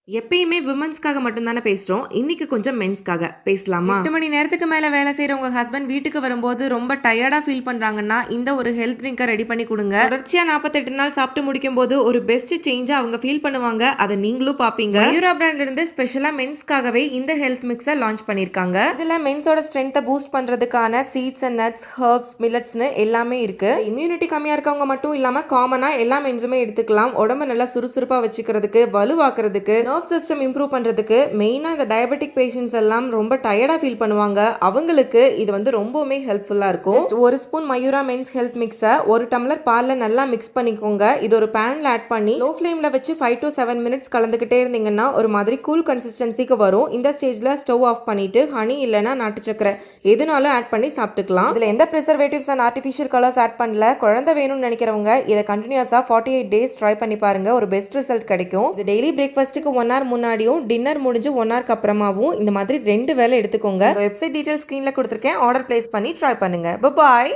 எப்பயுமே விமன்ஸ்க்காக மட்டும் தானே பேசுறோம். இன்னைக்கு கொஞ்சம் மென்ஸ்க்காக பேசலாமா? 8 மணி நேரத்துக்கு மேல வேலை செய்ற உங்க ஹஸ்பண்ட் வீட்டுக்கு வரும்போது ரொம்ப டயர்டா ஃபீல் பண்றாங்கன்னா, இந்த ஒரு ஹெல்த் ட்ரிங்க்க ரெடி பண்ணி குடுங்க. தொடர்ச்சியா 48 நாள் சாப்பிட்டு முடிக்கும்போது ஒரு பெஸ்ட் சேஞ்சா அவங்க ஃபீல் பண்ணுவாங்க. அத நீங்களும் பாப்பீங்க. மயூரா பிராண்ட்ல இருந்து ஸ்பெஷலா மென்ஸ்க்காகவே இந்த ஹெல்த் மிக்ஸ லான்ச் பண்ணிருக்காங்க. இதுல மென்ஸோட ஸ்ட்ரென்த்த பூஸ்ட் பண்றதுக்கான சீட்ஸ் அண்ட் நட்ஸ், ஹெர்ப்ஸ், மில்லட்ஸ்னு எல்லாமே இருக்கு. இம்யூனிட்டி கம்மியா இருக்கவங்க மட்டும் இல்லாம காமனா எல்லா மென்ஸுமே எடுத்துக்கலாம். உடம்ப நல்லா சுறுசுறுப்பா வச்சுக்கிறதுக்கு, வலுவாக்குறதுக்கு, நர்வ் சிஸ்டம் இம்ப்ரூவ் பண்றதுக்கு, மெயினா இந்த டயபெட்டிக் பேஷண்ட்ஸ் எல்லாம் ரொம்ப டயர்டா ஃபீல் பண்ணுவாங்க. அவங்களுக்கு இது வந்து ரொம்பவுமே ஹெல்ப்ஃபுல்லா இருக்கும். ஜஸ்ட் ஒரு ஸ்பூன் மயூரா மென்ஸ் ஹெல்த் மிக்ஸை ஒரு டம்ளர் பால்ல நல்லா மிக்ஸ் பண்ணிக்கோங்க. இது ஒரு பேன்ல ஆட் பண்ணி லோ ஃப்ளேம்ல வச்சு 5 to 7 மினிட்ஸ் கலந்துக்கிட்டே இருந்தீங்கன்னா ஒரு மாதிரி கூல் கன்சிஸ்டன்சிக்கு வரும். இந்த ஸ்டேஜ்ல ஸ்டவ் ஆஃப் பண்ணிட்டு ஹனி இல்லைன்னா நாட்டு சக்கரை எதுனாலும் ஆட் பண்ணி சாப்பிட்டுக்கலாம். இதுல எந்த preservatives and artificial colours add பண்ணல. குழந்தை வேணும்னு நினைக்கிறவங்க இதை கண்டினியூஸா 48 டேஸ் ட்ரை பண்ணி பாருங்க. ஒரு பெஸ்ட் ரிசல்ட் கிடைக்கும். இது டெய்லி பிரேக்ஃபாஸ்ட்டுக்கு 1 hour முன்னாடியும் டின்னர் முடிஞ்சு 1 hour அப்புறமாவும் இந்த மாதிரி 2 வேளை எடுத்துக்கோங்க. வெப்சைட் டீடைல்ஸ் ஸ்க்ரீன்ல கொடுத்துருக்கேன். ஆர்டர் பிளேஸ் பண்ணி ட்ரை பண்ணுங்க. பாய்.